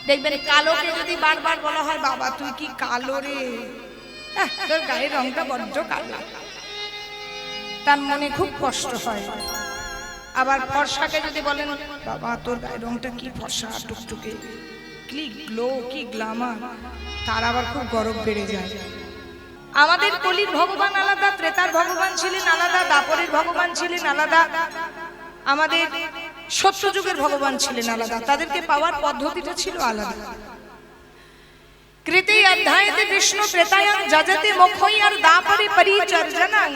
দেখবেন কালোকে যদি বারবার বলা হয় বাবা তুই কি কালো রে, তোর গায়ের রংটা বড্ড কালো, তার মনে খুব কষ্ট হয়। আবার ফর্সাকে যদি বলেন বাবা তোর গায়ের রংটা কি ফর্সা টুকটুকে, কি গ্লো কি গ্লামার, তার আবার খুব গরম বেড়ে যায়। আমাদের কলির ভগবান আলাদা, ত্রেতার ভগবান ছিলেন আলাদা, দাপরের ভগবান ছিলেন আলাদা, আমাদের সত্যযুগের ভগবান ছিলেন আলাদা, তাদেরকে পাওয়ার পদ্ধতিটা ছিল আলাদা। কৃতে অধ্যায়েতে বিষ্ণু ত্রেতায়াং যজতে মুখই আর দাপরে পরিচর্যনাং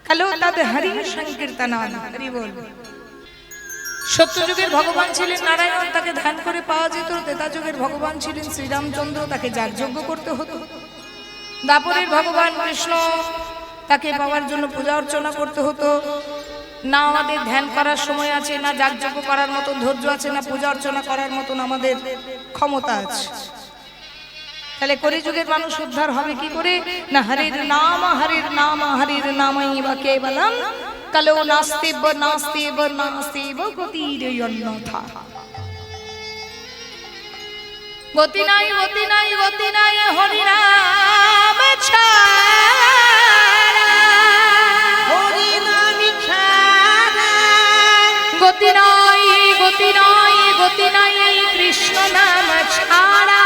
কালো তদ হরি সংকীর্তনান। হরি বল। সত্যযুগের ভগবান ছিলেন নারায়ণ, তাকে ধ্যান করে পাওয়া যেত। ত্রেতা যুগের ভগবান ছিলেন শ্রীরামচন্দ্র, তাকে যাগযজ্ঞ করতে হতো। দাপরের ভগবান কৃষ্ণ, তাকে পাওয়ার জন্য পূজা অর্চনা করতে হতো। না আমাদের ধ্যান করার সময় আছে, না যাগযজ্ঞ করার মতন ধৈর্য আছে, না পূজা অর্চনা করার মতন আমাদের ক্ষমতা আছে। তাহলে কলিযুগের মানুষ উদ্ধার হবে কি করে? না হরির নাম হরির নাম হরির নামৈবা কেবলম কালো নাস্তিব নাস্তিব নাস্তিব গতির অন্যথা। গতি নাই গতি নাই গতি নাই হরি নাম ছাড়া, হরি নাম ছাড়া গতি নাই গতি নাই গতি নাই কৃষ্ণ নাম ছাড়া,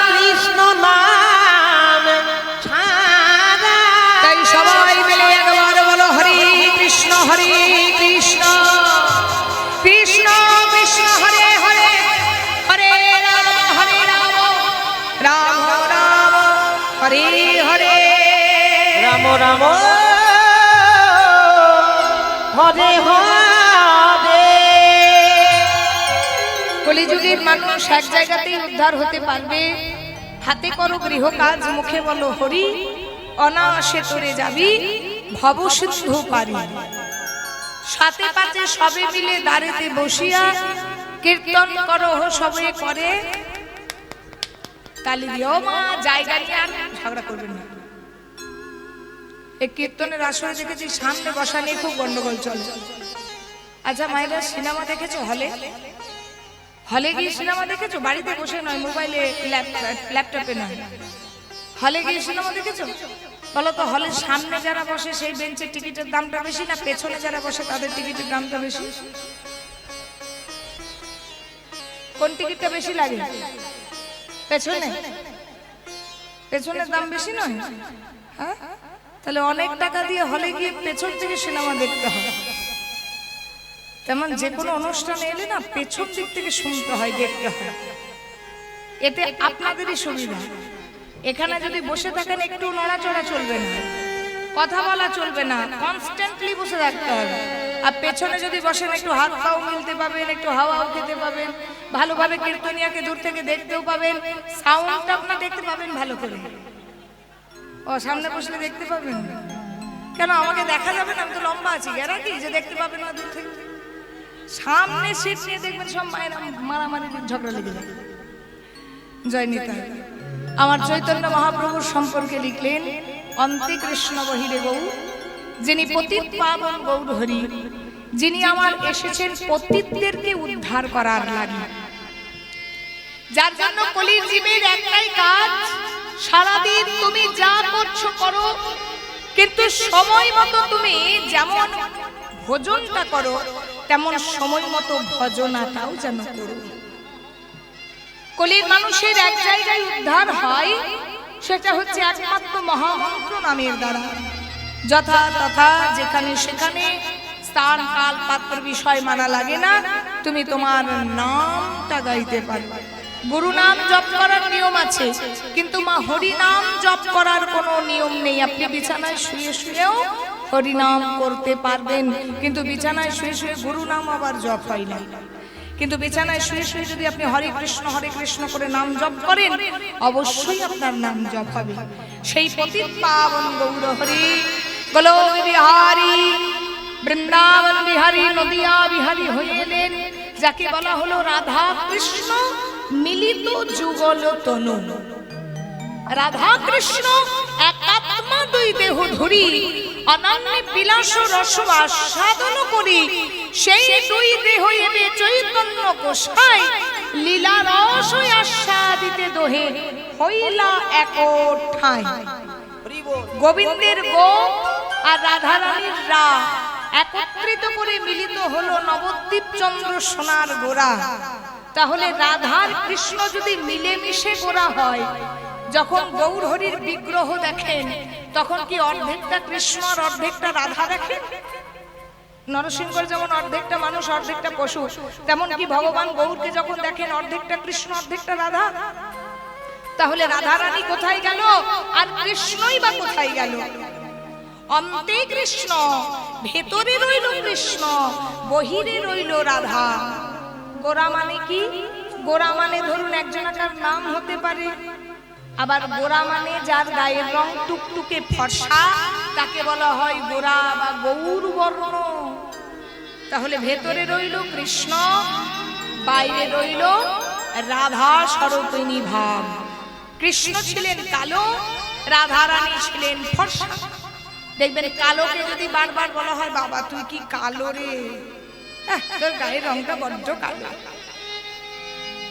কৃষ্ণ নাম ছাড়া। তাই সবাই মিলে একবার বলো হরি কৃষ্ণ কৃষ্ণ কৃষ্ণ কৃষ্ণ হরে হরে হরে রাম রাম রাম হরে হরে রাম রাম হরে হরে। কলিযুগের মানুষ এক জায়গাতেই উদ্ধার হতে পারবে। হাতে করো গৃহ কাজ, মুখে বলো হরি, অনায়াসে তোরে যাবি ভবসিন্ধু পারি। সাথে পাতে সবে মিলে দাঁড়েতে বসিয়া কীর্তন করো সবে করে তালি দিও। মা জায়গা নিয়ে আর ঝগড়া করবেন না। এই কীর্তনের আসরে দেখেছি সামনে বসা নিয়ে খুব গন্ডগোল চলে। আচ্ছা মায়েরা সিনেমা দেখেছো? হলে হলে গিয়ে সিনেমা দেখেছো? বাড়িতে বসে নয়, মোবাইলে ল্যাপটপে নয়, হলে গিয়ে সিনেমা দেখেছো? বলো তো হলের সামনে যারা বসে সেই বেঞ্চের টিকিটের দামটা বেশি, না পেছনে যারা বসে তাদের টিকিটের দামটা বেশি? কোন টিকিটটা বেশি লাগে? পেছনে, পেছনের দাম বেশি নয়? হ্যাঁ, তাহলে অনেক টাকা দিয়ে হলে গিয়ে পেছন থেকে সিনেমা দেখতে হয়। তেমন যে কোনো অনুষ্ঠানে এলে না পেছন দিক থেকে শুনতে হয়, দেখতে হয়, এতে আপনাদেরই সুবিধা। এখানে যদি বসে থাকেন একটু নড়াচড়া চলবে না, কথা বলা চলবে না, কনস্ট্যান্টলি বসে থাকতে হবে। আর পেছনে যদি বসেন একটু হাত পাও মিলতে পাবেন, একটু হাওয়াও খেতে পাবেন, ভালোভাবে কীর্তনিয়াকে দূর থেকে দেখতেও পাবেন, সাউন্ডটা আপনার দেখতে পাবেন ভালো করে। ও সামনে বসলে দেখতে পাবেন কেন? আমাকে দেখা যাবে না, আমি তো লম্বা আছি, গ্যারান্টি যে দেখতে পাবেন না দূর থেকে। সামনে সিট নিয়ে দেখবেন সব মায়েরা মারামারি ঝগড়া লেগে যাবে। জয় নিতাই। আমার চৈতন্য মহাপ্রভুর সম্পর্কে লিখলেন অন্তে কৃষ্ণ বহিরে গৌর, যিনি পতিত পাবন গৌর হরি, যিনি আমার এসেছেন পতিতদেরকে উদ্ধার করার লাগি। যার জন্য কলির জীবের একটাই কাজ, সারাদিন তুমি যা করছো করো, কিন্তু সময় মতো তুমি যেমন ভোজনটা করো তেমন সময় মতো ভজনাটাও যেন করো। কলির মানুষের এক জায়গায় উদ্ধার হয়, সেটা হচ্ছে একমাত্র মহামন্ত্র নামের দ্বারা। যথা তথা যেখানে সেখানে স্থান কাল পাত্র বিষয় মানা লাগে না, তুমি তোমার নামটা গাইতে পারবে। গুরু নাম জপ করার নিয়ম আছে, কিন্তু মা হরি নাম জপ করার কোনো নিয়ম নেই। আপনি বিছানায় শুয়ে শুয়েও হরি নাম করতে পারবেন, কিন্তু বিছানায় শুয়ে শুয়ে গুরু নাম আবার জপ হয় না। কিন্তু বিছানায় শুয়ে শুয়ে যদি আপনি হরে কৃষ্ণ করে নাম জপ করেন, অবশ্যই আপনার নাম জপ হবে। সেই পতিত পাবন গৌর হরি গোলক বিহারী, বৃন্দাবন বিহারী, নদিয়া বিহারী হয়ে এলেন, যাকে বলা হলো রাধা কৃষ্ণ মিলিত যুগল তনু। রাধা কৃষ্ণ একাত্মা দুই দেহ ধরি, অনন্য বিলাস রস আস্বাদন করি। সেই দুই দেহ এবে চৈতন্য গোসাই লীলা চারিতে দোহে হইলা এক ঠাঁই। হরি বল। গোবিন্দের গো আর রাধারানীর রা একত্রিত করে মিলিত হলো নবদ্বীপ চন্দ্র সোনার গোরা। তাহলে রাধার কৃষ্ণ যদি মিলেমিশে গোরা হয়, যখন গৌর হরির বিগ্রহ দেখেন তখন কি অর্ধেকটা কৃষ্ণ আর অর্ধেকটা রাধা দেখেন? নরসিংহর যেমন অর্ধেকটা মানুষ অর্ধেকটা পশু, তেমন কি ভগবান গৌরকে যখন দেখেন অর্ধেকটা কৃষ্ণ অর্ধেকটা রাধা? তাহলে রাধারানী কোথায় গেল আর কৃষ্ণই বা কোথায় গেল? অন্তে কৃষ্ণ, ভেতরে রইল কৃষ্ণ, বহিরে রইল রাধা। গোরা মানে কি? গোরা মানে ধরুন একজনাকার নাম হতে পারে, আবার গোরা মানে যার গায়ের রং টুকটুকে ফর্সা, তাকে বলা হয় গোরা বা গৌর বর্ণ। তাহলে ভেতরে রইল কৃষ্ণ, বাইরে রইল রাধা স্বরূপিণী ভাব। কৃষ্ণ ছিলেন কালো, রাধা রানী ছিলেন ফর্সা। দেখবেন কালোকে যদি বারবার বলা হয় বাবা তুই কি কালো রে, তোর গায়ের রংটা বড্ড কালো,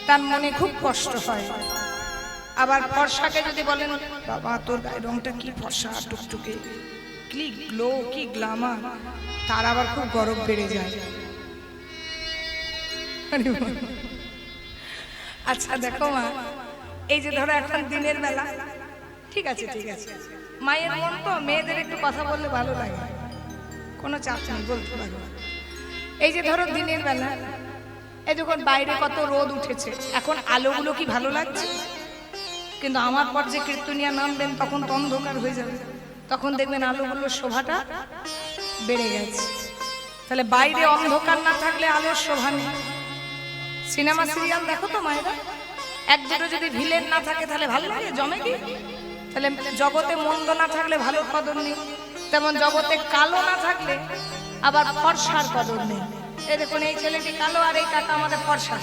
তার মনে খুব কষ্ট হয়। আবার ফর্সাকে যদি বলেন বাবা তোর গায়ের রংটা কি ফর্সা টুকটুকে, কি গ্লো কি গ্লামার, তার আবার খুব গরম বেড়ে যায়। আচ্ছা দেখো মা, এই যে ধরো এখন দিনের বেলা, ঠিক আছে ঠিক আছে, মায়ের মন তো, মেয়েদের একটু কথা বললে ভালো লাগে, কোনো চাপ নেই, বলতে পারো। এই যে ধরো দিনের বেলা, এই যখন বাইরে কত রোদ উঠেছে, এখন আলোগুলো কি ভালো লাগছে? কিন্তু আমার পর যে কীর্তনিয়া নামবেন তখন তো অন্ধকার হয়ে যাবে, তখন দেখবেন আলোগুলোর শোভাটা বেড়ে গেছে। তাহলে বাইরে অন্ধকার না থাকলে আলোর শোভা নেই। সিনেমা সিরিয়াল দেখো তো মায়েরা, এক দুটো যদি ভিলেন না থাকে তাহলে ভালো লাগে, জমে কি? তাহলে জগতে মন্দ না থাকলে ভালোর কদর নেই, তেমন জগতে কালো না থাকলে আবার ফর্সার কদর নেই। এই দেখুন এই ছেলেটি কালো আর এই কাকা আমাদের ফর্সা,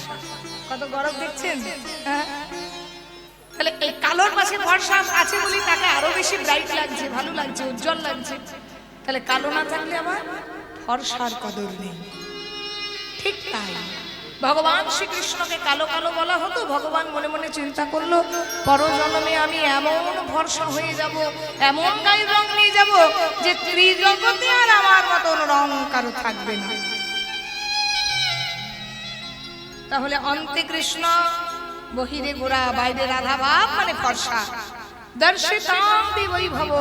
কত গরম দেখছেন? হ্যাঁ, তাহলে এই কালোর পাশে ফর্সা আছে বলেই তাকে আরো বেশি ব্রাইট লাগছে, ভালো লাগছে, উজ্জ্বল লাগছে। তাহলে কালো না থাকলে আবার ফর্সার কদর নেই। ঠিক তাই ভগবান শ্রীকৃষ্ণকে কালো কালো বলা হতো। ভগবান মনে মনে চিন্তা করলো পরজন্মে আমি এমন ফর্সা হয়ে যাব, এমন গায়ের রং নিয়ে যাব যে ত্রিজগতে আর আমার মতন রং কারো থাকবে না। তাহলে অন্তে কৃষ্ণ, বহিরে গোরা, বাইরে রাধা ভাব মানে ফর্সা। দর্শিতাম বৈভব,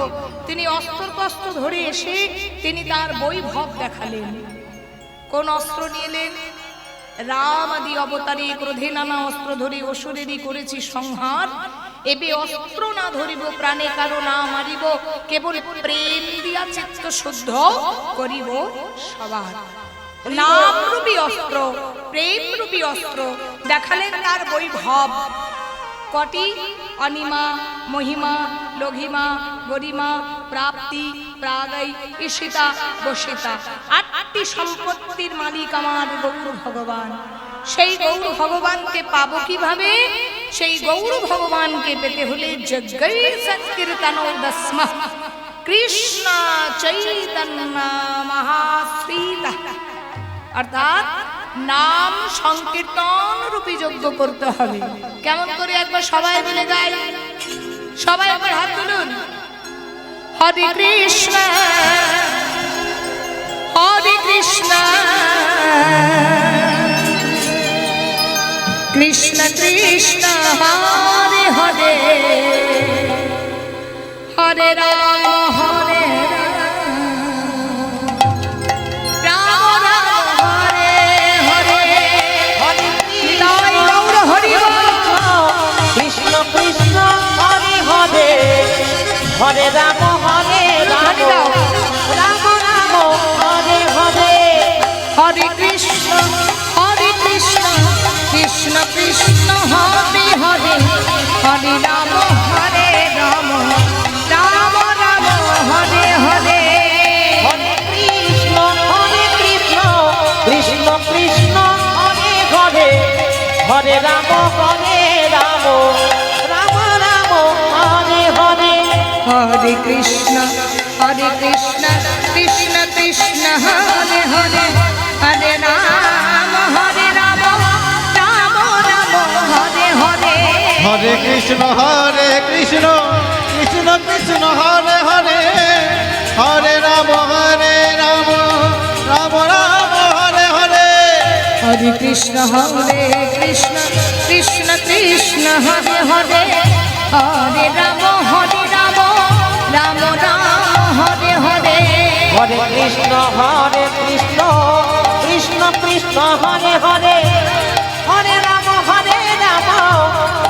তিনি অস্ত্র কস্ত্র ধরে এসে তিনি তার বৈভব দেখালেন। কোন অস্ত্র নিলেন? রাম আদি অবতারে ক্রোধে নানা অস্ত্র ধরে অসুরেরই করেছি সংহার। এবে অস্ত্র না ধরিব, প্রাণে কারো না মারিব, কেবল প্রেম দিয়া চিত্ত শুদ্ধ করিব সবার। নাম রূপী অস্ত্র, প্রেম রূপী অস্ত্র দেখালেন তার বৈভব। কটি? অনিমা, মহিমা, লঘিমা, গরিমা, প্রাপ্তি, প্রাগৈ, ঈশিতা, বসিতা। 8টি সম্পত্তির মালিক আমার গৌর ভগবান। সেই গৌর ভগবানকে পাবো কিভাবে? সেই গৌর ভগবানকে পেতে হলে যজ্ঞৈ সংকীর্তনো দস্মঃ কৃষ্ণ চৈতন্য মহাশ্রীতা, অর্থাৎ নাম সংকীর্তন রূপী যজ্ঞ করতে হবে। কেমন করে একবার সবাই মিলে গাই, সবাই একবার হাত তুলুন। হরে কৃষ্ণ হরে কৃষ্ণ কৃষ্ণ কৃষ্ণ হরে হরে, হরে রাম হরে হরে রাম হরে রাম, রাম রাম হরে হরে, হরে কৃষ্ণ কৃষ্ণ কৃষ্ণ হরে হরে, হরে রাম হরে রাম, রাম রাম হরে হরে, হরে কৃষ্ণ কৃষ্ণ কৃষ্ণ হরে হরে, হরে রাম হরে রাম, রাম রাম হরে হরে, হরে কৃষ্ণ কৃষ্ণ কৃষ্ণ হরে হরে, হরে রাম রাম, রাম রাম হরে হরে, হরে কৃষ্ণ কৃষ্ণ কৃষ্ণ হরে হরে হরে রাম রাম রাম হরে হরে হরে কৃষ্ণ কৃষ্ণ কৃষ্ণ হরে হরে হরে রাম রাম রাম হরে হরে হরে কৃষ্ণ কৃষ্ণ কৃষ্ণ হরে হরে হরে রাম রাম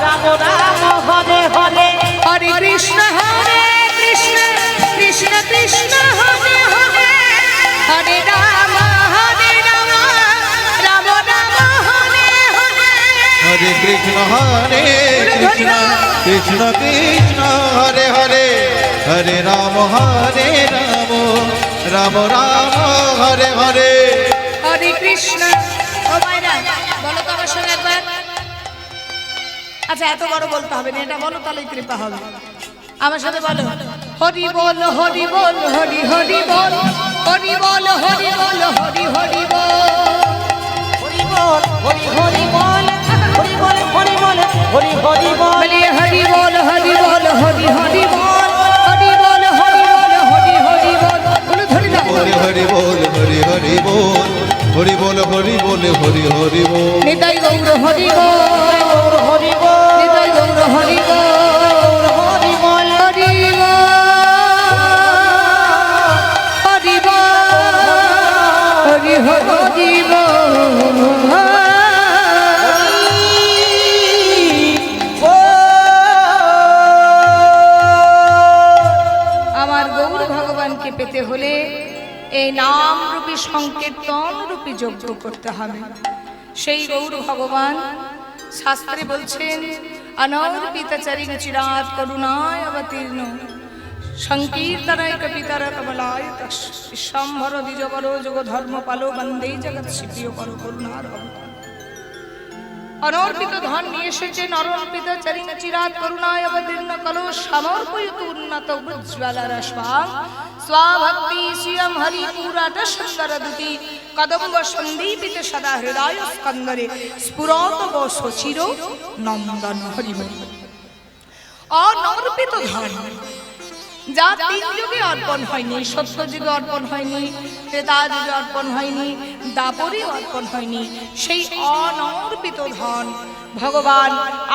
রাম রাম হরে হরে হরে কৃষ্ণ কৃষ্ণ কৃষ্ণ হরে হরে হরে রাম রাম রাম হরে হরে হরে কৃষ্ণ কৃষ্ণ কৃষ্ণ হরে হরে হরে রাম রাম রাম হরে হরে হরে কৃষ্ণ। ও মায়েরা বলো তো আমার সঙ্গে একবার। আচ্ছা এত বড় বলতে হবে না, এটা বলো তাহলে কৃপা হবে। আমার সাথে বলো হরি বল হরি বল হরি হরি বল হরি বল হরি বল হরি হরি বল হরি বল হরি হরি বল হরি বল হরি বল হরি হরি বল বলে হরি বল হরি বল হরি হরি বল হরি বল হরি বল হরি হরি বল বলো ধরি দাও হরি হরি বল হরি হরি বল হরি বল হরি বল হরি হরি বল নিতাই গৌর হরি বল হরি বল নিতাই গৌর হরি বল হরি বল হরি বল হরি বল হরি হরি বল আমার গৌর ভগবানকে পেতে হলে এই নাম রূপী সংকীর্তন রূপী যজ্ঞ করতে হবে। সেই গৌর ভগবান শাস্ত্রে বলছেন অনর্পিতচরি চিরাত করুণায় অবতীর্ণ সংকীর্তনায় কপিতার কমলায় বিশ্বম্ভর দ্বিজবর যোগ ধর্ম পালো বন্দে জগৎ শিপ্রিয় কর করুণার অবতার। অনর্পিত ধন নিয়ে এসেছেন অনর্পিত চরিং চিরাত করুণায় অবতীর্ণ কলো সমর্পয়তু উন্নত উজ্জ্বলার স্বাং স্বাভক্তি শ্রিয়ম হরি পুরাট সুন্দর দুতি কদম্ব সন্দীপিত সদা হৃদয় স্কন্দরে স্ফুরত বসচির নন্দন হরি হরি। অনর্পিত ধন যা তিন যুগে অর্পণ হয়নি, সত্য যুগে অর্পণ হয়নি, ত্রেতা যুগে অর্পণ হয়নি, দাপরে অর্পণ হয়নি, সেই অনর্পিত ধন ভগবান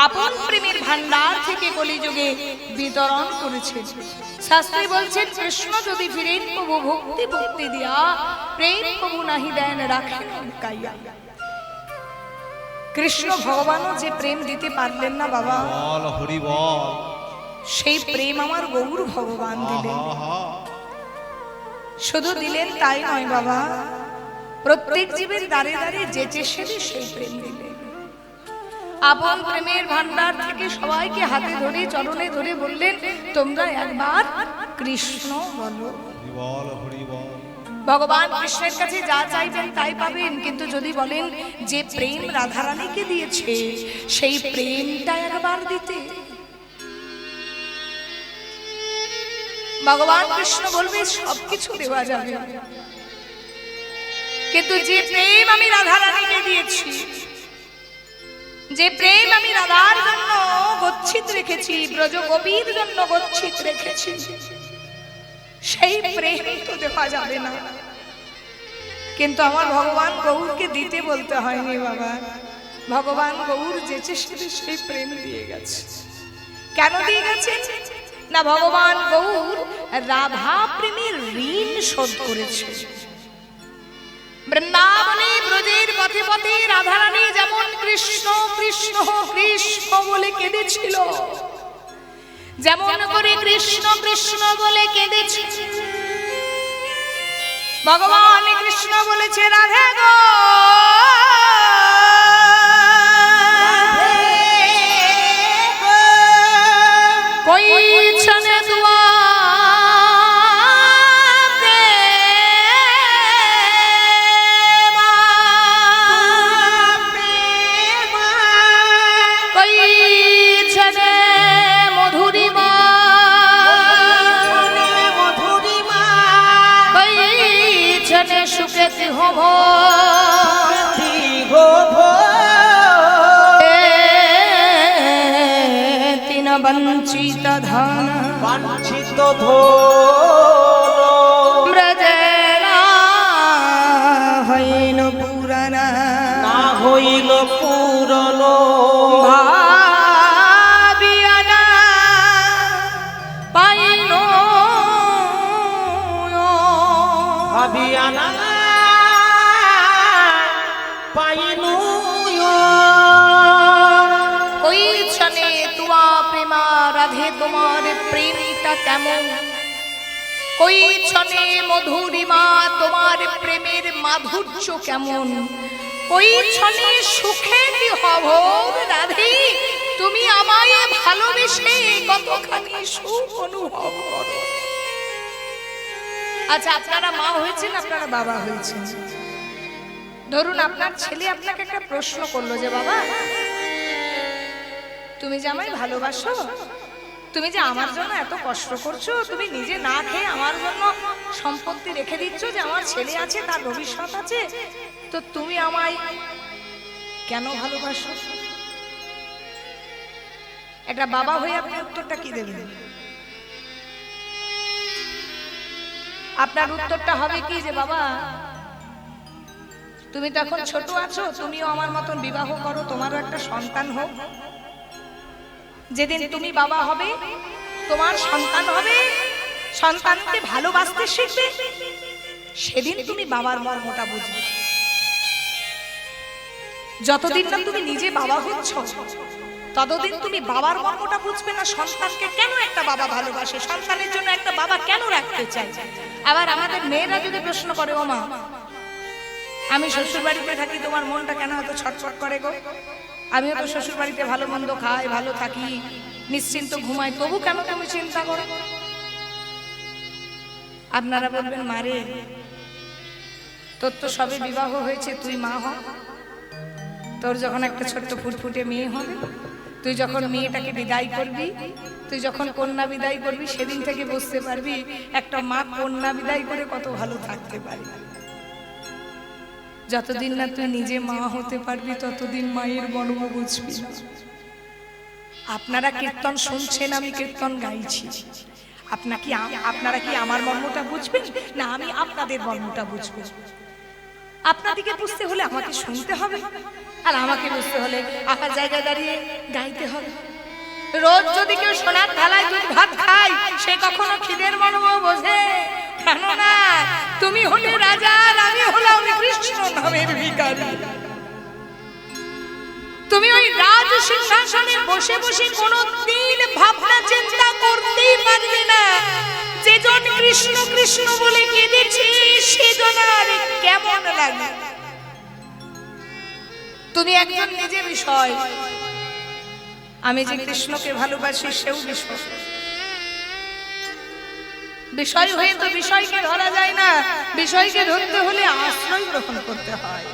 আপন প্রেমের ভান্ডার থেকে কলিযুগে বিতরণ করেছেন। শাস্ত্রী বলছেন কৃষ্ণ যদি ফিরেন প্রভু ভক্তি ভক্তি দিয়া প্রেম প্রভু নাহি দেন রাখেন কাইয়া। কৃষ্ণ ভগবানও যে প্রেম দিতে পারলেন না বাবা, বল হরি বল সেই প্রেম আমার গৌর ভগবান দিলেন। শুধু দিলেন তাই নয় বাবা, প্রত্যেক জীবের দ্বারে দ্বারে যেচে সেচে সেই প্রেম দিলেন। আপন প্রেমের ভান্ডার থেকে সবাইকে হাতে ধরে চরণে ধরে বললেন তোমরা একবার কৃষ্ণ বলো। বল হরি বল ভগবান কৃষ্ণের কাছে যা চাইবেন তাই পাবেন, কিন্তু যদি বলেন যে প্রেম রাধারানীকে দিয়েছে সেই প্রেমটা একবার দিতে, ভগবান কৃষ্ণ বলবে সবকিছু দেওয়া যাবে, কিন্তু যে প্রেম আমি রাধারানীকে দিয়েছি, যে প্রেম আমি রাধার জন্য গচ্ছিত রেখেছি, ব্রজ গোপীর জন্য গচ্ছিত রেখেছি, সেই প্রেম তো দেওয়া যাবে না। কিন্তু আমার ভগবান গৌরকে দিতে বলতে হয়নি বাবা, ভগবান গৌর যেচে সেচে সেই প্রেম দিয়ে গেছে। কেন দিয়ে গেছে না, ভগবান গৌর রাধা প্রেমের ঋণ শোধ করেছে। বৃন্দাবনে ব্রজের পথে পথে রাধারানী যেমন কৃষ্ণ কৃষ্ণ কৃষ্ণ বলে কেঁদেছিল, যেমন করে কৃষ্ণ কৃষ্ণ বলে কেঁদেছে, ভগবান কৃষ্ণ বলেছে রাধে গো कोई छन दुआ दे कोई छन मधुरी कोई छन सुकृत हो भो বঞ্চিত ধন বাঞ্ছিত ধন ব্রজেলা হইল পুরাণ না হইল পূরণ ভাবিয়া না পাইল ভাবিয়া না পাইনু ওই क्षणे तुआ प्रेमा राधे तुम्हार प्रेमটা কেমন ওই क्षणे মধুরিমা তোমার প্রেমের মাধুর্য কেমন ওই क्षणे সুখে কি হব রাধে তুমি আমায় ভালোবেসে কতখানি সুখ অনুভব করো আচ্ছা আপনারা মা হয়েছেন আপনারা বাবা হয়েছেন ধরুন আপনার ছেলে আপনাকে একটা প্রশ্ন করলো যে বাবা তুমি যে আমায় ভালোবাসো তুমি যে আমার জন্য এত কষ্ট করছো তুমি নিজে না খেয়ে আমার জন্য সম্পত্তি রেখে দিচ্ছ যে আমার ছেলে আছে তার ভবিষ্যৎ আছে তো তুমি আমায় কেন ভালোবাসো এটা বাবা হয়ে আপনি উত্তরটা কি দেবেন আপনার উত্তরটা হবে কি যে বাবা তুমি তো এখন ছোট আছো তুমিও আমার মতন বিবাহ করো তোমারও একটা সন্তান হোক যেদিন তুমি বাবা হবে তোমার সন্তান হবে সন্তানকে ভালোবাসতে শিখবে সেদিন তুমি বাবার মর্মটা বুঝবে যতদিন না তুমি নিজে বাবা হচ্ছ ততদিন তুমি বাবার মর্মটা বুঝবে না সন্তানকে কেন একটা বাবা ভালোবাসে সন্তানের জন্য একটা বাবা কেন রাখতে চায় আবার আমাদের মেয়েরা যদি প্রশ্ন করে ও মা আমি শ্বশুর বাড়িতে থাকি তোমার মনটা কেন এত ছটফট করে গো আমিও তো শ্বশুর বাড়িতে ভালো মন্দ খাই ভালো থাকি নিশ্চিন্ত ঘুমাই তবু কেন তুমি চিন্তা করো আপনারা বলবেন মারে তোর তো সবে বিবাহ হয়েছে তুই মা হ তোর যখন একটা ছোট্ট ফুটফুটে মেয়ে হবে তুই যখন মেয়েটাকে বিদায় করবি তুই যখন কন্যা বিদায় করবি সেদিন থেকে বুঝতে পারবি একটা মা কন্যা বিদায় করে কত ভালো থাকতে পারে যতদিন না তুই নিজে মা হতে পারবি ততদিন মায়ের মর্ম বুঝবি না আপনারা কীর্তন শুনছেন আমি কীর্তন গাইছি আপনারা কি আমার মর্মটা বুঝবেন না আমি আপনাদের মর্মটা বুঝবো আপনাদেরকে বুঝতে হলে আমাকে শুনতে হবে আর আমাকে বুঝতে হলে আপনার জায়গায় দাঁড়িয়ে গাইতে হবে রোজ যদি কেউ সোনার থালায় দুধ ভাত খায় সে কখনো খিদের মর্ম বোঝে কেননা তুমি হলে রাজা আর আমি হলাম কৃষ্ণ নামের ভিখারি তুমি ওই রাজ সিংহাসনে বসে বসে কোনো দিন ভাবনা চিন্তা করতেই পারবে না যেজন কৃষ্ণ কৃষ্ণ বলে কেঁদেছে সেজন আর কেমন লাগে তুমি একজন নিজে বিষয় আমি যে কৃষ্ণকে ভালোবাসি সেও বিষয় বিষয় হয়ে তো বিষয়কে ধরা যায় না বিষয়কে ধরতে হলে আশ্রয় গ্রহণ করতে হয়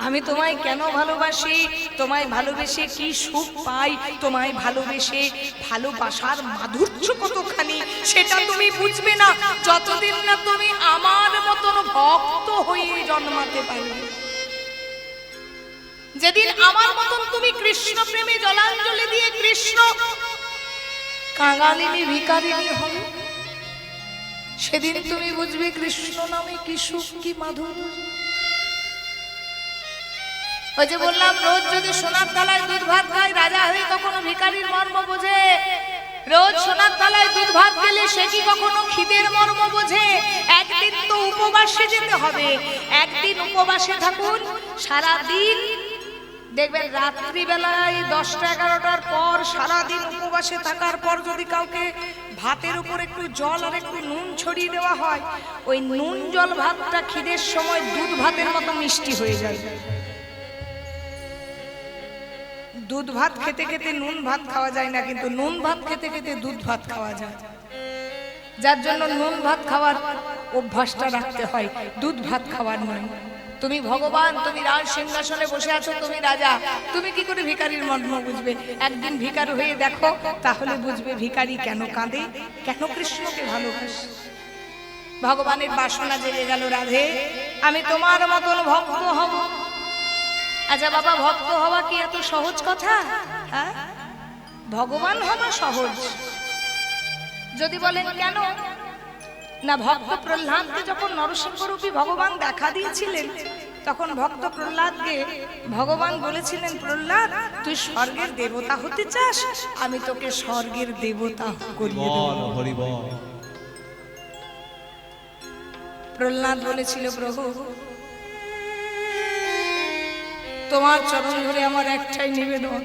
আমি তোমায় কেন ভালোবাসি তোমায় ভালোবেসে কি সুখ পাই তোমায় ভালোবেসে ভালোবাসার মাধুর্য কতখানি সেটা তুমি বুঝবে না যতদিন না তুমি আমার মতন ভক্ত হয়ে জন্মাতে পারবে যেদিন আমার মতন তুমি কৃষ্ণ প্রেমে জলাঞ্জলি দিয়ে কৃষ্ণ কাঙালিনী ভিখারিণী হবে সেদিন তুমি বুঝবে কৃষ্ণ নামে কি সুখ কি মাধুর্য ওই যে বললাম রোজ যদি সোনার থালায় দুধ ভাত খায় রাজা হয়ে কখনো ভিখারির মর্ম বোঝে রোজ সোনার থালায় দুধ ভাত খেলে সে কি কখনো খিদের মর্ম বোঝে একদিন তো উপবাসে যেতে হবে একদিন উপবাসে থাকুন সারা দিন দেখবেন রাত্রিবেলায় 10টা-11টার পর সারাদিন উপবাসে থাকার পর যদি কাউকে ভাতের উপর একটু জল আর একটু নুন ছড়িয়ে দেওয়া হয় ওই নুন জল ভাতটা খিদের সময় দুধ ভাতের মতো মিষ্টি হয়ে যায় দুধ ভাত খেতে খেতে নুন ভাত খাওয়া যায় না কিন্তু নুন ভাত খেতে খেতে দুধ ভাত খাওয়া যায় যার জন্য নুন ভাত খাওয়ার অভ্যাসটা রাখতে হয় দুধ ভাত খাওয়ার নয় তুমি ভগবান তুমি রাজ সিংহাসনে বসে আছো তুমি রাজা তুমি কি করে ভিখারির মর্ম বুঝবে একদিন ভিখার হয়ে দেখো তাহলে বুঝবে ভিখারি কেন কাঁদে কেন কৃষ্ণকে ভালোবাসে ভগবানের বাসনা জেগে গেল রাধে আমি তোমার মতন ভক্ত হব আচ্ছা বাবা, ভক্ত হওয়া কি এত সহজ কথা? হ্যাঁ, ভগবান হওয়া সহজ। যদি বলেন কেন, না ভক্ত প্রহ্লাদকে যখন নরসিংহরূপী ভগবান দেখা দিয়েছিলেন, তখন ভক্ত প্রহ্লাদকে ভগবান বলেছিলেন, প্রহ্লাদ তুই স্বর্গের দেবতা হতে চাস, আমি তোকে স্বর্গের দেবতা করিয়ে দেব। হরি বল। প্রহ্লাদ বলেছিল, প্রভু তোমার চরণ ধরে আমার একটাই নিবেদন,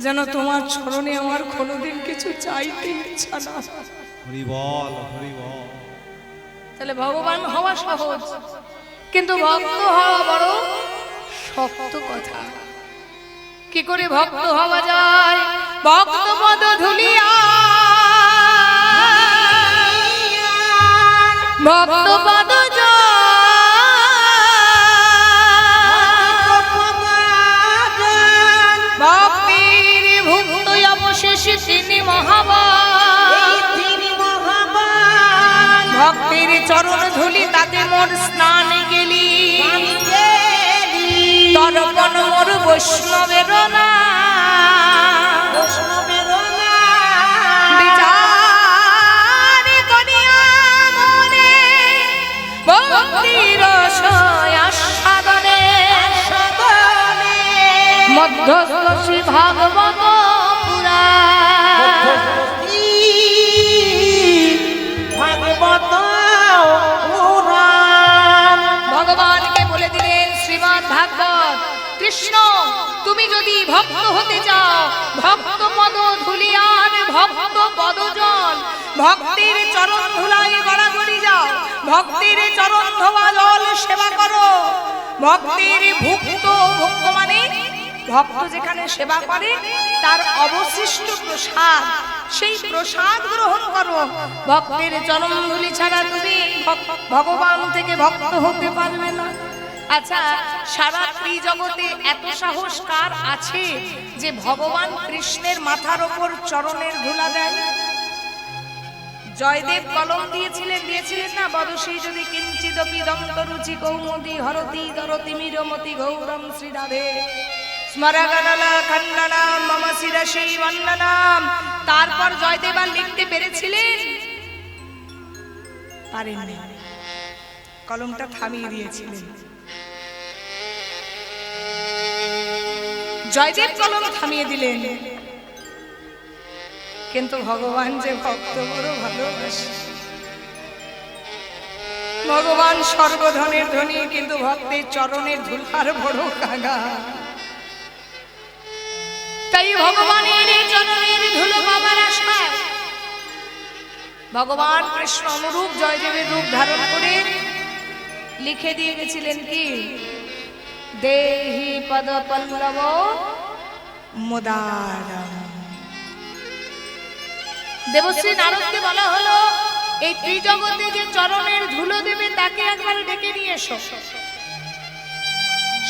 যেন তোমার চরণে আমার কোনোদিন কিছু চাইতে ইচ্ছা না। হরি বল, হরি বল। তাহলে ভগবান হওয়া সহজ, কিন্তু ভক্ত হওয়া বড় শক্ত কথা। কি করে ভক্ত হওয়া যায়? ভক্ত পদ ধুলিয়া, ভক্ত পদ ভক্তির ভুক্ত অবশেষে তিনি মহাবান, ভক্তির চরণ ধুলি তাতে মোর স্নান গেলি, তর্পণ মোর বৈষ্ণবের না, বিচার করিয়া মনে ভক্তির আস্বাদনে, মধ্যস্থ শ্রী ভাগবত পুরাণ। ভগবানকে বলে দিলেন শ্রীমদ্ ভাগবত, কৃষ্ণ তুমি যদি ভক্ত হতে চাও, ভক্ত পদ ধুলিয়ার ভক্ত পদজল, ভক্তির চরণ ধুলাই গড়াগড়ি যাও, ভক্তির চরণ ধোয়া জল সেবা করো, ভক্তির ভুক্ত, ভুক্ত মানে ভক্ত যেখানে সেবা করে তার অবশিষ্ট প্রসাদ, সেই প্রসাদ গ্রহণ করো। ভক্তের চরণ ধুলি ছাড়া তুমি ভগবান থেকে ভক্ত হতে পারবে না। আচ্ছা, সারা ত্রিজগতে এত সাহস কার আছে যে ভগবান কৃষ্ণের মাথার ওপর চরণের ধুলা দেয়? জয়দেব কলম দিয়েছিলেন না, বদসী যদি কিঞ্চিদপি দন্ত রুচি কৌমুদি হরতি দরতি মিরমতি গৌরম শ্রীরাধে স্মরগণলা খণ্ডনাম মম শিরসি বন্দনাম। তারপর জয়দেব আর লিখতে পেরেছিলেন? পারেননি, কলমটা থামিয়ে দিয়েছিলেন। জয়দেব কলম থামিয়ে দিলেন, কিন্তু ভগবান যে ভক্ত বড় ভালোবাসে। ভগবান সর্বধনের ধনী, কিন্তু ভক্তের চরণের ধুলার বড় কাগা। তাই ভগবানের চরণের ধুলো পাবার আশায় ভগবান কৃষ্ণ অনুরূপ জয়দেবের রূপ ধারণ করে লিখে দিয়ে গেছিলেন কি, দেহি পদ পল্লব মুদারম। দেবশ্রী নারদকে বলা হলো, এই ত্রিজগতে যে চরণের ধুলো দেবে তাকে একবার ডেকে নিয়ে এসো।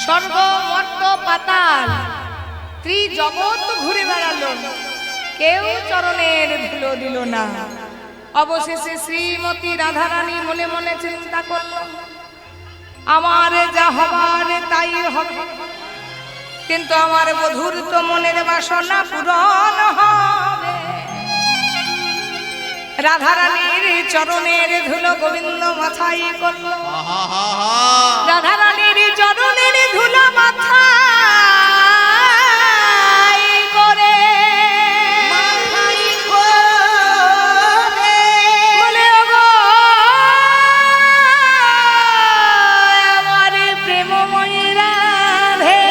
স্বর্গ মর্ত পাতাল ত্রিজগৎ ঘুরে বেড়ালো, কেউ চরণের ধুলো দিল না। অবশেষে শ্রীমতী রাধারানী মনে মনে চিন্তা করল, আমার যা হবার তাই হবে, কিন্তু আমার বধূর তো মনের বাসনা পূরণ হবে। রাধারানীর চরণের ধুলো গোবিন্দ মাথায় করল, রাধারানীর চরণের ধুলো মাথায় করে বলে, ওগো আমার প্রেমময়ী রাধে,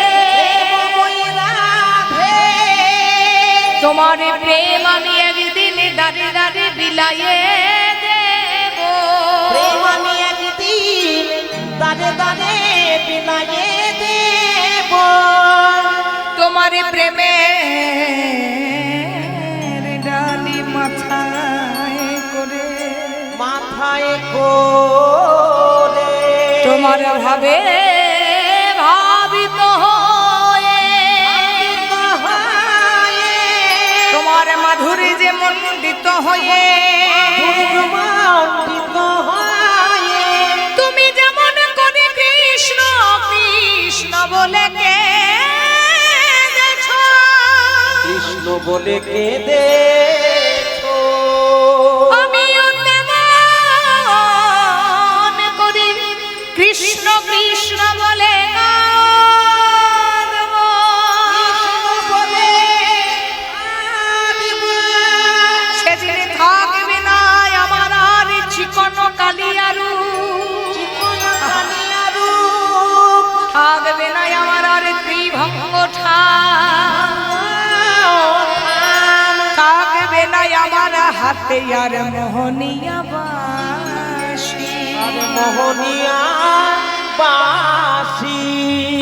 তোমার প্রেম আমি একদিন দাঁড়ে দাঁড়ে বিলাইয়ে দেব, প্রেম আমি একদিন দাঁড়ে দাঁড়ে বিলাইয়ে দেব। তোমার প্রেমের ডালি মাথায় করে, মাথায় করে তোমার ভাবে ভাবিত হয়ে, তোমার মাধুরী যে মণ্ডিত হয়ে, তুমি যেমন করে কৃষ্ণ কৃষ্ণ কৃষ্ণ বলে কে কৃষ্ণ বলে কেঁদে আমিও তেমন করি কৃষ্ণ কৃষ্ণ বলে কাঁদবো। সেদিন থাকবে না আমার আর চিকন কালিয়ারু, থাকবে না আমার আর ত্রিভঙ্গ থাকবে না আমার হাতে আর মোহনিয়া বাঁশি, মোহনিয়া বাসি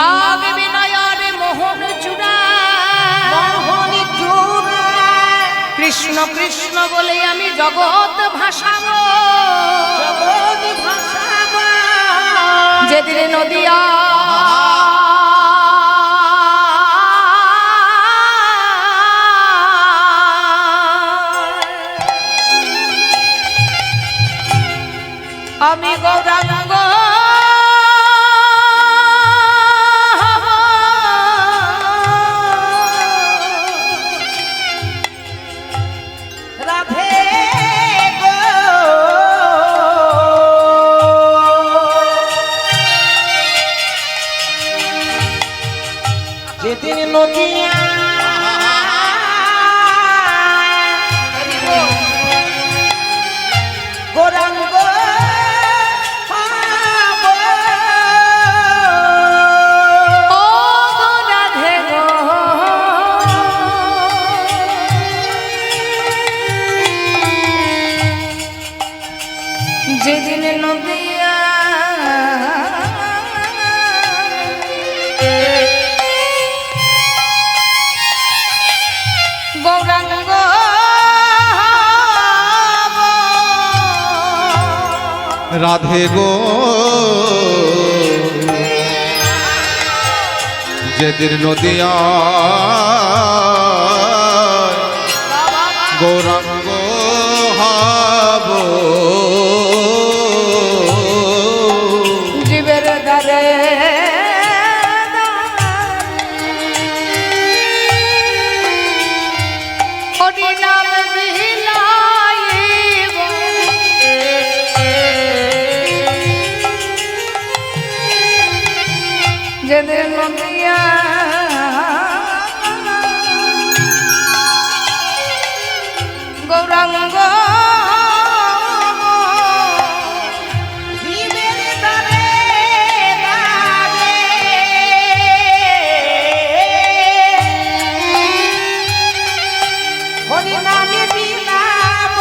থাকবে না আর মোহন চূড়া, মোহনী চূড়া কৃষ্ণ কৃষ্ণ বলে আমি জগৎ ভাসাবো। জগৎ ভাসাবো যেদিন নদিয়া আমি গৌরাঙ্গ রাধে গো যেদিন নদিয়া গৌরাঙ্গ ও রাধে গো যেদিন নদিয়া গৌরাঙ্গ রাধে গো যেদিন নদিয়া গৌরাঙ্গ হব জীবের দ্বারে হরি নাম বিলাইব, যেদিন নদিয়া গৌরাঙ্গ জীবের দ্বারে দ্বারে হরি নামে বিলাপ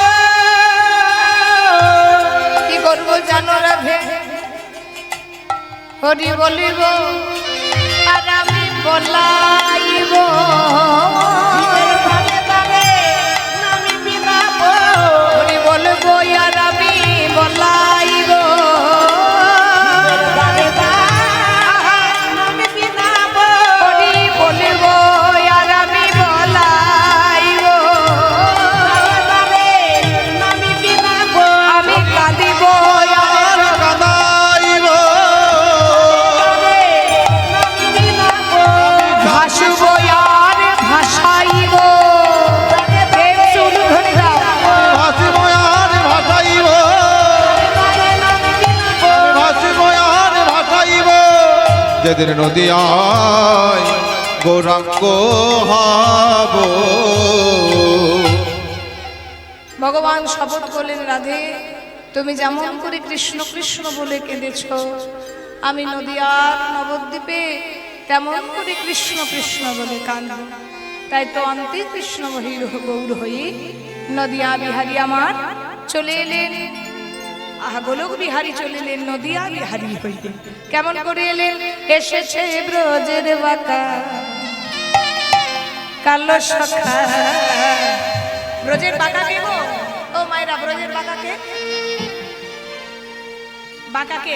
কি করবো জানো রাধে, হরি বলিব আর আমি বলাইব, জীবের দ্বারে দ্বারে নামে বিলাপ হরি বলবো আর আমি বলাইব, দ্বারে দ্বারে নামে বিলাপ হরি বলিব আর আমি বলাইব, দ্বারে নামে বিলাপ আমি কাঁদিব আর কাদাইব নামে বিলাপ ভাসব আর ভাসাইব। প্রেম শুরু ধরে দাও। ভাসিব আর ভাসাইব ভাসিব আর ভাসাইব যেদিন নদিয়ায় গৌরাঙ্গ হব ভগবান শপথ করলেন, রাধে তুমি যেমন করে কৃষ্ণ কৃষ্ণ বলে কেঁদেছ, আমি নদিয়ার নবদ্বীপে তেমন করে কৃষ্ণ কৃষ্ণ বলে কাঁদব। তাই তো অন্তে কৃষ্ণ বহির গৌর হয়ে নদিয়া বিহারী আমার চলে এলেন। আহা গোলক বিহারী চলে এলেন নদিয়া বিহারী হইতে। কেমন করে এলেন? এসেছে ব্রজের বাঁকা কালো সখা। ব্রজের বাঁকাকে গো, ও মায়েরা, ব্রজের বাঁকাকে, বাঁকাকে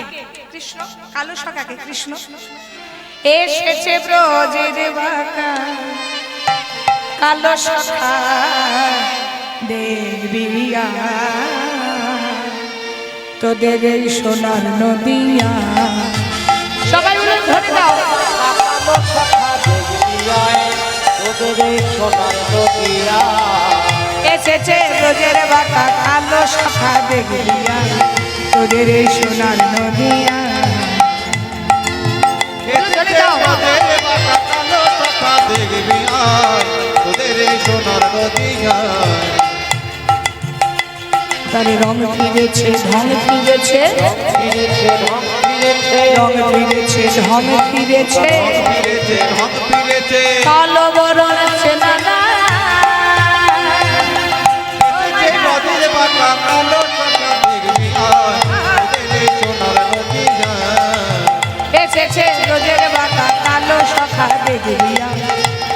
কৃষ্ণ, কালো সখাকে কৃষ্ণ। এসেছে ব্রজের বাঁকা কালো সখা দেবিয়া, তোদের এই সোনার নদিয়া। সবাই বলে ধরে দাও। তোদের এই সোনার নদিয়া এসেছে রোজের বাঁকা কালো শাখা দেখলিয়া তোদের এই সোনার নদিয়া। এসেছে রোদের বাঁকা কালো শাখা দেখবি আয় তোদের এই সোনার নদিয়া। তার রং ফিরেছে ঢং ফিরেছে ফিরেছে ঢং ফিরেছে রং ফিরেছে ঢং ফিরেছে ফিরেছে ঢং ফিরেছে কালো বরণ চেনা না। এসেছে রোদের বাঁকা কালো শাখা দেখবি আয় তোদের এই সোনার নদিয়া। এসেছে রোজের বাঁকা কালো শাখা দেখলিয়া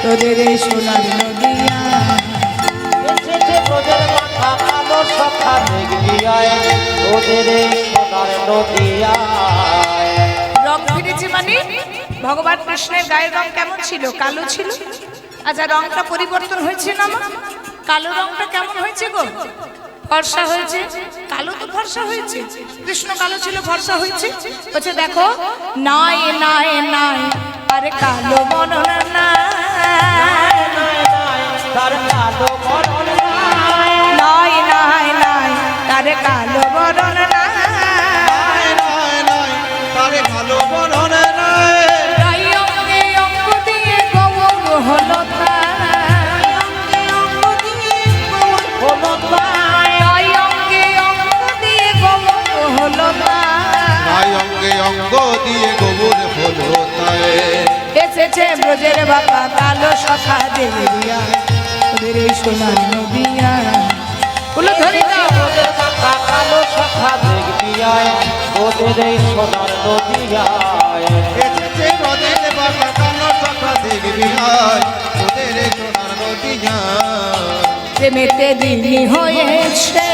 তোদের এই সোনার নদিয়া। এসেছে তোদের মাথা কালো সখা দেখবি আয় তোদের এই সোনার নদিয়া রং ফিরেছে মানে ভগবান কৃষ্ণের গায়ের রং কেমন ছিল? কালো ছিল। আচ্ছা রংটা পরিবর্তন হয়েছে না মা? কালো রংটা কেমন হয়েছে গো? ফর্সা হয়েছে। কালো তো ফর্সা হয়েছে, কৃষ্ণ কালো ছিল ফর্সা হয়েছে। বলছে দেখো নাই নাই নাই আরে কালো বরণ নাই তার কালো বরণ নাই নাই নাই তারে কালো বরণ নাই নাই নাই তারে ভালো বরণ নাই তাই অঙ্গে অঙ্গ দিয়ে গৌর হলো তাই হলো তাই অঙ্গে অঙ্গ দিয়ে গৌর হলো তাই তাই অঙ্গে অঙ্গ দিয়ে গোবর হলো তাই। এসেছে ব্রজের বাবা কালো শাখা দেবিয়া ওদের এই সোনার নদিয়া। বলো ধরে দাও তোদের মাথা কালো সখা দেখবি আয় তোদের এই সোনার নদিয়া এসেছে রোদের বাঁকা কালো শাখা দেখবি আয় তোদের এই সোনার নদিয়া। প্রেমেতে দিনী হয়েছে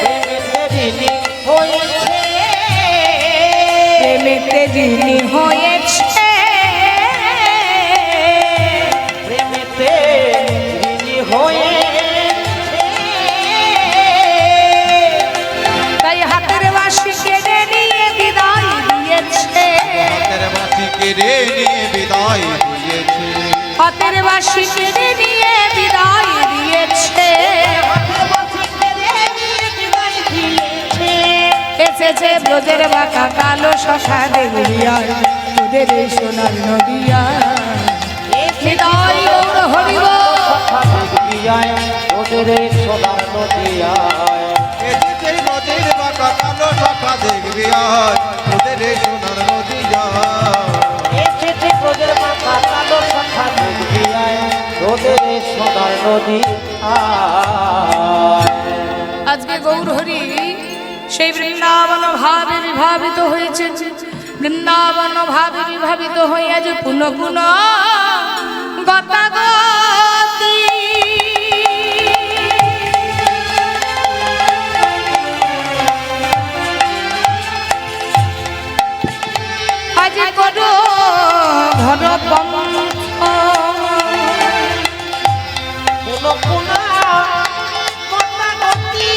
প্রেমেতে দিনী হয়েছে প্রেমেতে ঋণী হয়ে তাই হাতের বাঁশি কেড়ে নিয়ে বিদায় দিয়েছে হাতের বাঁশি কেড়ে নিয়ে বিদায় দিয়েছে হাতের বাঁশি কেড়ে নিয়ে বিদায় দিয়েছে এসেছে ব্রজের বাঁকা কালো শাখা দেখলিয়া তোদের এই সোনার নদিয়া। হৃদয় গৌর হরিব সখা দেখবি আয় তোদের এই সোনার নদিয়া এসেছে রোদের বাঁকা কালো শাখা দেখবি আয় তোদের এই সোনার নদিয়া। এসেছে তোদের মাথা কালো সখা দেখবি আয় তোদের এই সোনার নদী আজকে গৌর হরি সেই বৃন্দাবন ভাবে বিভাবিত হয়েছে। বৃন্দাবন ভাবে বিভাবিত হইয়া যে পুনঃ পুনঃ গতাগতি আজ করো ঘর পন্থ পুনঃ পুনঃ গতাগতি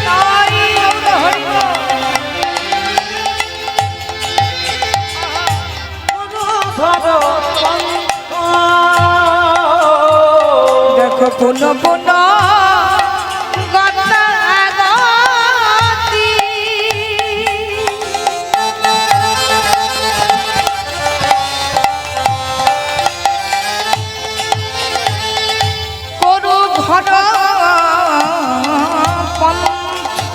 তাই গৌর হরি ধরো পন্থ দেখো পুনঃ পুনঃ গতাগতি করু ঘর পন্থ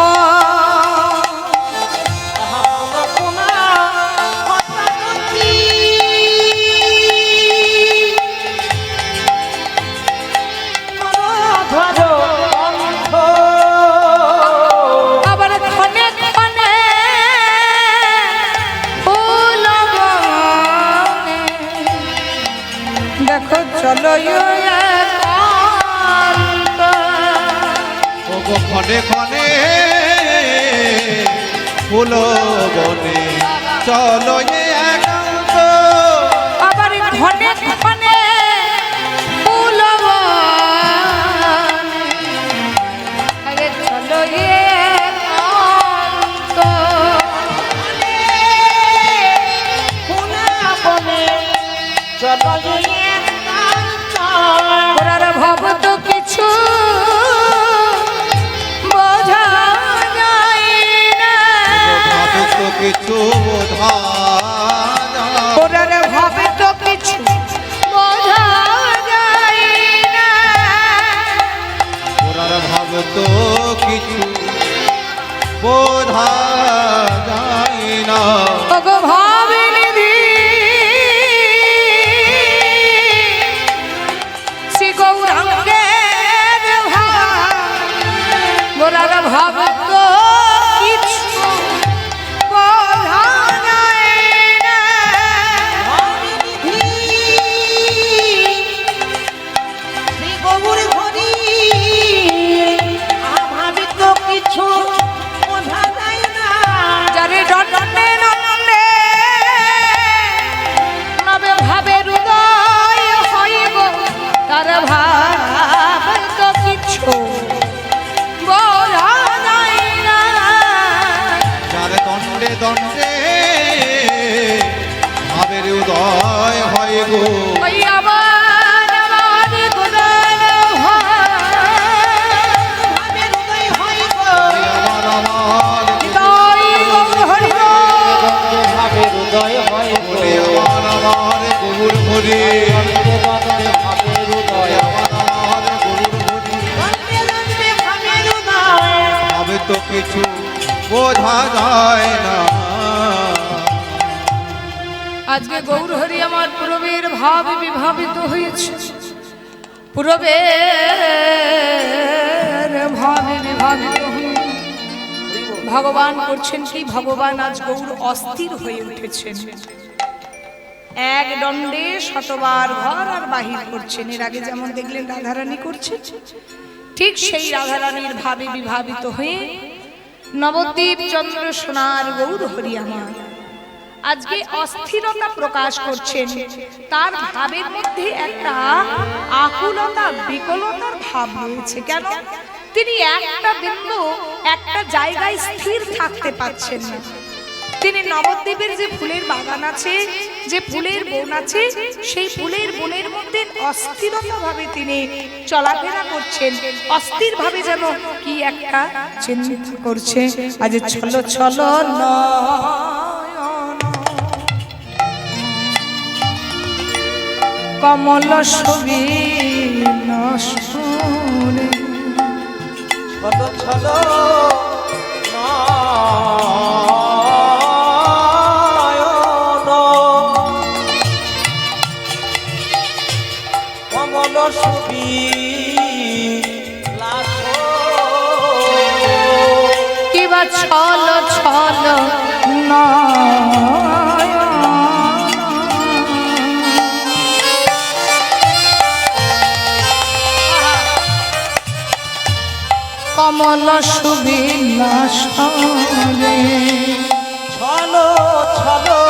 আবার ক্ষণে ক্ষণে ফুল বনে দেখো চলো একান্ত। ওগো ক্ষণে ক্ষণে ফুল বনে চলো এ একান্ত। আবার ক্ষণে ক্ষণে ফুল বনে আরে চলো একান্ত। ওরার ভাব তো কিছু বোঝা যায় না, ভাবে তো কিছু বোঝা যায়, ওরার ভাব তো কিছু বোঝা যায় না, ওরার ভাব তো কিছু বোঝা যায় না। ওগো ভাবিনিধি শ্রী গৌরাঙ্গের ওরার ভাব তো কিছু বোঝা যায় না, কিছু বোঝা যায় না। যারে দণ্ডে দণ্ডে নবে ভাবের উদয় হইব, তার ভাব তো কিছু বলা যায় না। যার দণ্ডে দণ্ডে ভাবের উদয় হয় গো, ওই আবার আমার গুণার ভাবের উদয় হইব, আমার হৃদয় গৌর হরি গো। ভাবের উদয় হইব, আমার গৌর হরি, ভাবের উদয়, আমার গৌর হরি। ভাবের উদয়। ভাবে তো কিছু বোঝা যায় না। আজকে গৌর হরি আমার পূরবের ভাব বিভাবিত হয়েছে, পূরবের ভাবে বিভাবিত হয়ে ভগবান করছেন কি, ভগবান আজ গৌর অস্থির হয়ে উঠেছেন, এক দণ্ডে শতবার ঘর আর বাহির করছেন। এর আগে যেমন দেখলেন রাধারানী করছেন, ঠিক সেই রাধারানীর ভাবে বিভাবিত হয়ে নবদ্বীপ চন্দ্র সোনার গৌর হরি আমার আজকে অস্থিরতা প্রকাশ করছেন। তার ভাবের মধ্যে একটা আকুলতা বিকলতার ভাব রয়েছে। কেন? তিনি একটা বিন্দু একটা জায়গায় স্থির থাকতে পারছেন না। তিনি নবদ্বীপের যে ফুলের বাগান আছে, যে ফুলের বন আছে, সেই ফুলের বনের মধ্যে অস্থিরতা ভাবে তিনি চলাফেরা করছেন, অস্থির ভাবে যেন কি একটা চিন্তা করছে। আজ ছলো ছলো কমল ছবি নসরে ছোট ছোট কমল সুবি কিবা ছল ছল নয় কমল সুবিন্যাসরে ছলো ছলো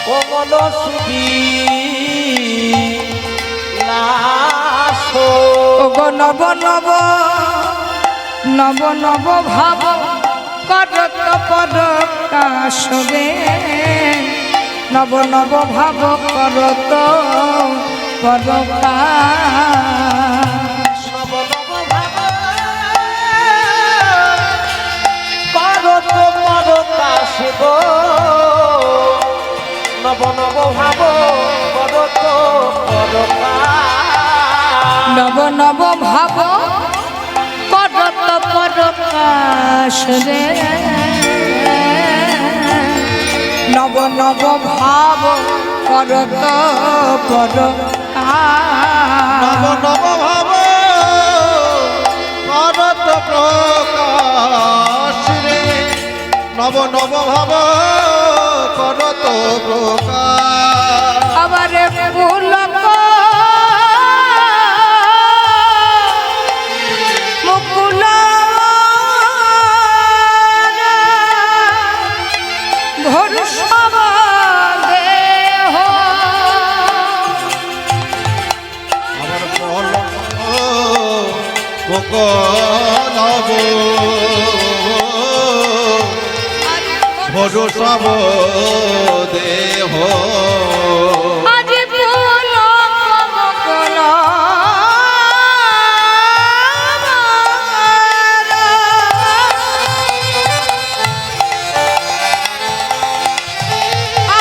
কমল সুবি ওগো নব নব নব নব ভাব করত পরকাশরে নব নব ভাব করত পরকাশ নব নব ভাব করত পরকাশ গো নব নব ভাব করত পরকাশ নব নব ভাব করত পরকাশ রে নব নব ভাব করত পরকাশ নব নব ভাব করত প্রকাশ রে, নব নব ভাব করত প্রকাশ। আবার পুলক মুকুল ঘোর সব দেহ আমার পলক নব ভরসা দেহ আজ পুলক মকল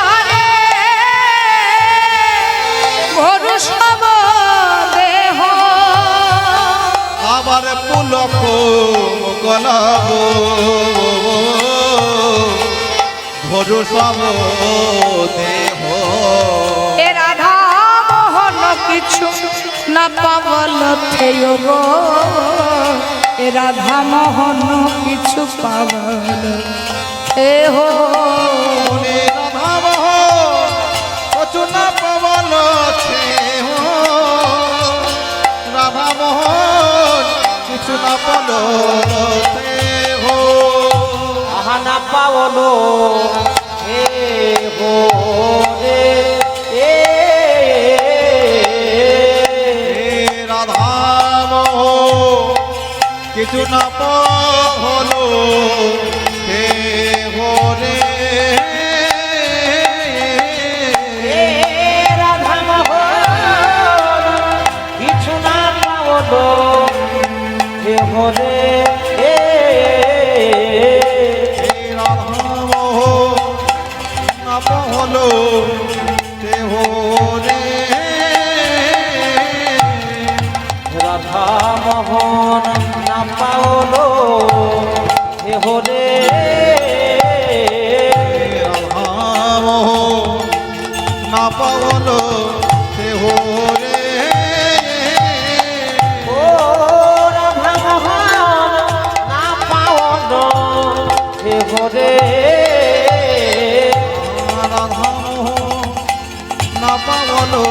আরে ভরসা দেহ আবার পুলক গলাব ভরসা দেহ এ রাধা মোহন কিছু না পাবল থেয় গো এ রাধা মোহন কিছু পাবল এ হো মনে রাধা মোহ কচুনা পবন ছেহ রাধা মোহন কিছু না পল দেহ আহা না পাওলো হে হো রে এ রাধা মোহ কিছু না পহলো হে হরে এ রাধা মোহন কিছু না পাওলো হে হো রে এ রাধা মোহ না পহলো হে হরে রাধা মোহন না পাওলো হে হো রে রাধা মোহ না পহলো হে হরে ও রাধা মোহন না পাওলো হে হো রে রাধা মোহ না পহলো